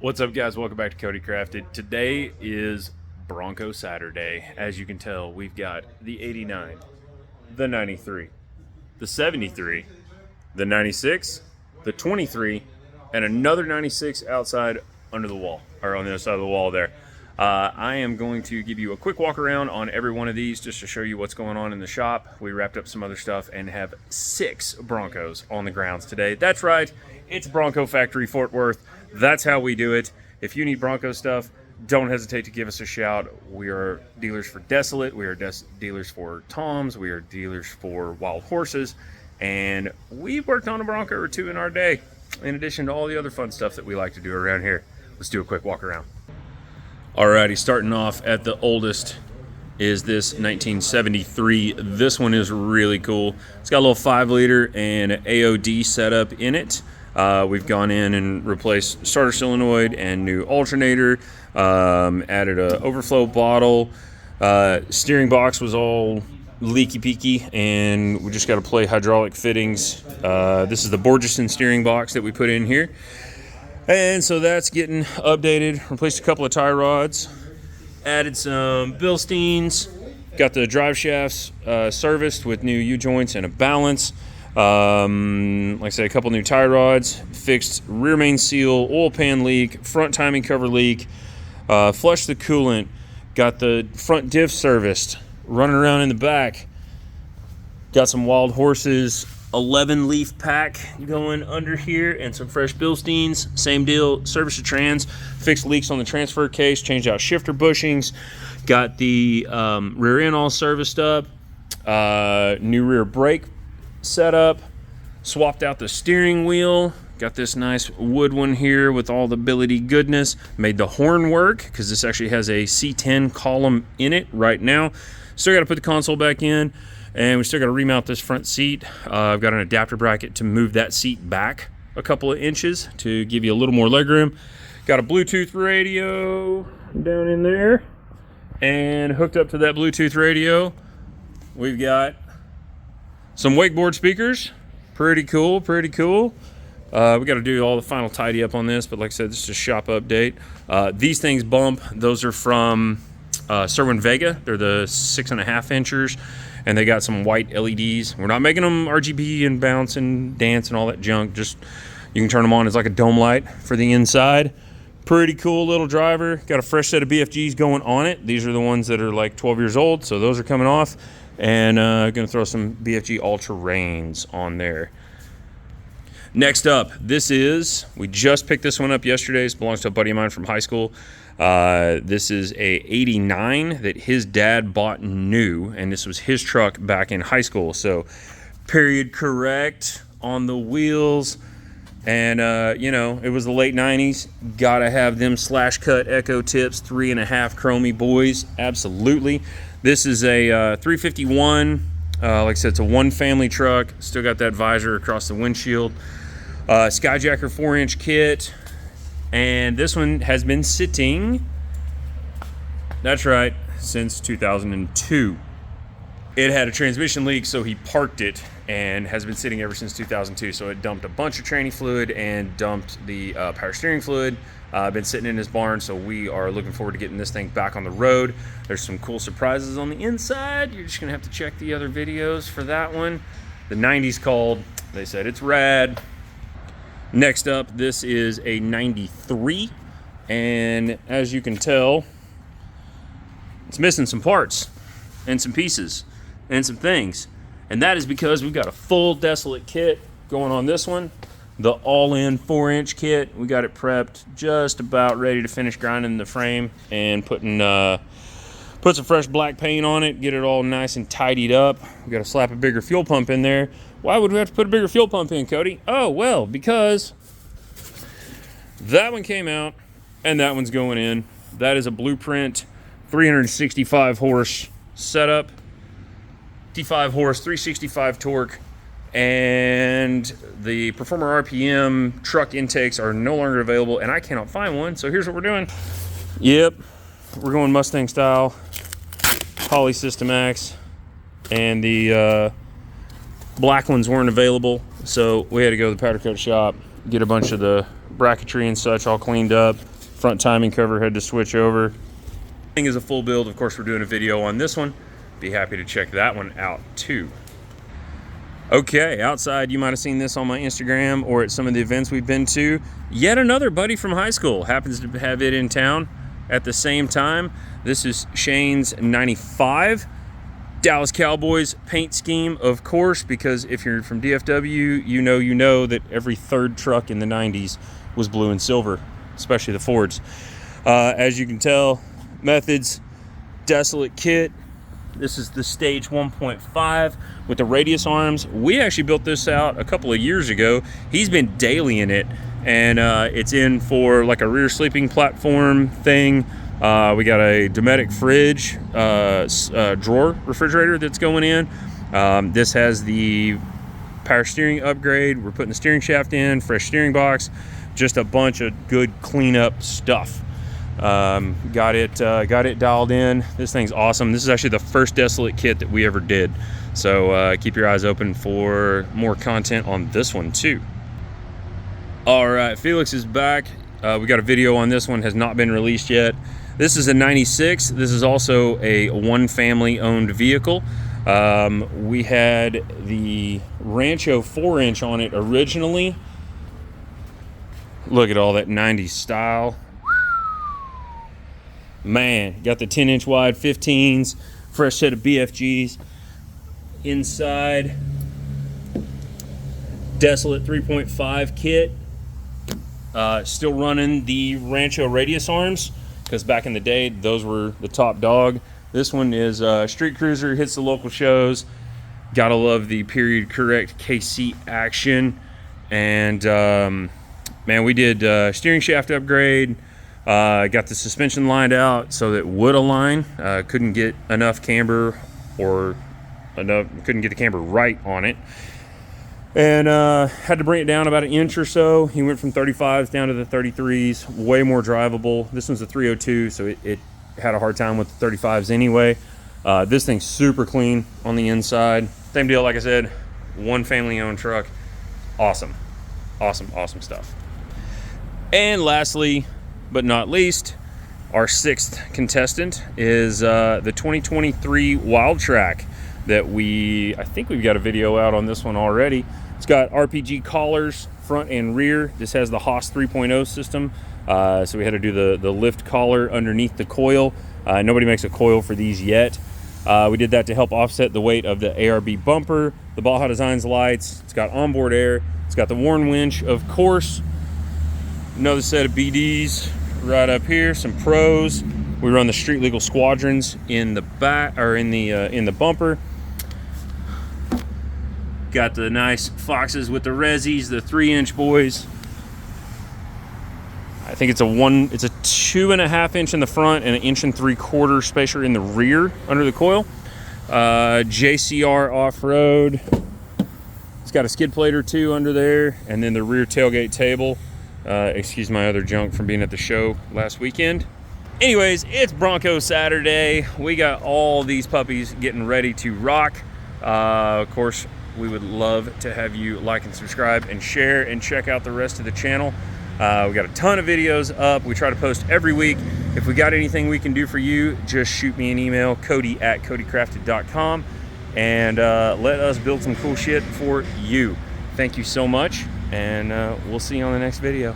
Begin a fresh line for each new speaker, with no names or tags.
What's up, guys? Welcome back to CodyCrafted. Today is Bronco Saturday. As you can tell, we've got the 89, the 93, the 73, the 96, the 23, and another 96 outside under the wall, or on the other side of the wall there. I am going to give you a quick walk around on every one of these just to show you what's going on in the shop. We wrapped up some other stuff and have 6 Broncos on the grounds today. That's right, it's Bronco Factory Fort Worth. That's how we do it. If you need Bronco stuff, don't hesitate to give us a shout. We are dealers for Desolate. We are dealers for Toms. We are dealers for Wild Horses. And we've worked on a Bronco or two in our day, in addition to all the other fun stuff that we like to do around here. Let's do a quick walk around. Alrighty, starting off at the oldest is this 1973. This one is really cool. It's got a little 5-liter and AOD setup in it. We've gone in and replaced starter solenoid and new alternator, added a overflow bottle. Steering box was all leaky peaky, and we just got to play hydraulic fittings. This is the Borgeson steering box that we put in here. And so that's getting updated. Replaced a couple of tie rods, added some Bilsteins, got the drive shafts serviced with new U-joints and a balance. Like I said, a couple new tie rods, fixed rear main seal, oil pan leak, front timing cover leak, flushed the coolant, got the front diff serviced, running around in the back, got some Wild Horses 11 leaf pack going under here and some fresh Bilsteins. Same deal, service the trans, fixed leaks on the transfer case, changed out shifter bushings, got the rear end all serviced up, new rear brake set up, swapped out the steering wheel, got this nice wood one here with all the billet-y goodness, made the horn work because this actually has a C10 column in it right now. Still got to put the console back in, and we still got to remount this front seat. I've got an adapter bracket to move that seat back a couple of inches to give you a little more legroom. Got a Bluetooth radio down in there, and hooked up to that Bluetooth radio, we've got some wakeboard speakers. Pretty cool, pretty cool. We got to do all the final tidy up on this, but like I said, this is a shop update. These things bump. Those are from Serwin Vega. They're the 6.5 inchers, and they got some white LEDs. We're not making them RGB and bounce and dance and all that junk. Just you can turn them on as like a dome light for the inside. Pretty cool little driver. Got a fresh set of BFGs going on it. These are the ones that are like 12 years old, so those are coming off. And gonna throw some BFG all-terrains on there. Next up, we just picked this one up yesterday. This belongs to a buddy of mine from high school. This is a 89 that his dad bought new, and this was his truck back in high school. So period correct on the wheels. And you know, it was the late 90s. Gotta have them slash cut Echo tips, 3.5 chromey boys, absolutely. This is a 351, like I said, it's a 1-family truck. Still got that visor across the windshield. Skyjacker 4-inch kit. And this one has been sitting, that's right, since 2002. It had a transmission leak, so he parked it and has been sitting ever since 2002. So it dumped a bunch of tranny fluid and dumped the power steering fluid. Been sitting in his barn, so we are looking forward to getting this thing back on the road. There's some cool surprises on the inside. You're just gonna have to check the other videos for that one. The 90s called, they said it's rad. Next up, this is a 93, and as you can tell, it's missing some parts and some pieces and some things. And that is because we've got a full Desolate kit going on this one. The all-in 4-inch kit. We got it prepped, just about ready to finish grinding the frame and put some fresh black paint on it, get it all nice and tidied up. We got to slap a bigger fuel pump in there. Why would we have to put a bigger fuel pump in, Cody? Oh, well, because that one came out and that one's going in. That is a Blueprint 365 horse setup, 55 horse, 365 torque. And the Performer RPM truck intakes are no longer available, and I cannot find one, so here's what we're doing. Yep, we're going Mustang style, Poly System X, and the black ones weren't available, so we had to go to the powder coat shop, get a bunch of the bracketry and such all cleaned up, Front timing cover had to switch over. Thing is a full build. Of course, we're doing a video on this one. Be happy to check that one out too. Okay, outside, you might have seen this on my Instagram or at some of the events we've been to. Yet another buddy from high school happens to have it in town at the same time. This is Shane's 95 Dallas Cowboys paint scheme, of course, because if you're from DFW, you know that every third truck in the 90s was blue and silver, especially the Fords. As you can tell, methods, desolate kit. This is the stage 1.5 with the radius arms. We actually built this out a couple of years ago. He's been daily in it, and it's in for like a rear sleeping platform thing. We got a Dometic fridge, drawer refrigerator that's going in. This has the power steering upgrade. We're putting the steering shaft in, fresh steering box, just a bunch of good cleanup stuff. Got it dialed in. This thing's awesome. This is actually the first desolate kit that we ever did, so keep your eyes open for more content on this one too. All right, Felix is back. We got a video on this one, has not been released yet. This is a 96. This is also a one family owned vehicle. We had the Rancho 4-inch on it originally. Look at all that 90s style. Man, got the 10-inch wide 15s, fresh set of BFGs. Inside, desolate 3.5 kit. Still running the Rancho radius arms, because back in the day, those were the top dog. This one is street cruiser, hits the local shows. Gotta love the period correct KC action. And man, we did steering shaft upgrade. Got the suspension lined out so that it would align. Couldn't get enough camber couldn't get the camber right on it. And had to bring it down about an inch or so. He went from 35s down to the 33s, way more drivable. This one's a 302, so it had a hard time with the 35s anyway. This thing's super clean on the inside. Same deal, like I said, one family owned truck. Awesome, awesome, awesome stuff. And lastly, but not least, our sixth contestant is the 2023 Wildtrack that I think we've got a video out on this one already. It's got RPG collars, front and rear. This has the Haas 3.0 system. So we had to do the lift collar underneath the coil. Nobody makes a coil for these yet. We did that to help offset the weight of the ARB bumper, the Baja Designs lights. It's got onboard air. It's got the Warn winch, of course. Another set of BDs right up here, some pros. We run the street legal squadrons in the back, or in the bumper. Got the nice Foxes with the Resis, the 3-inch boys. I think it's a 2.5 inch in the front and 1 3/4 spacer in the rear under the coil. JCR off-road. It's got a skid plate or two under there, and then the rear tailgate table. Excuse my other junk from being at the show last weekend. Anyways, it's Bronco Saturday. We got all these puppies getting ready to rock. Of course, we would love to have you like and subscribe and share and check out the rest of the channel. We got a ton of videos up. We try to post every week. If we got anything we can do for you, just shoot me an email, Cody@CodyCrafted.com, and let us build some cool shit for you. Thank you so much, and we'll see you on the next video.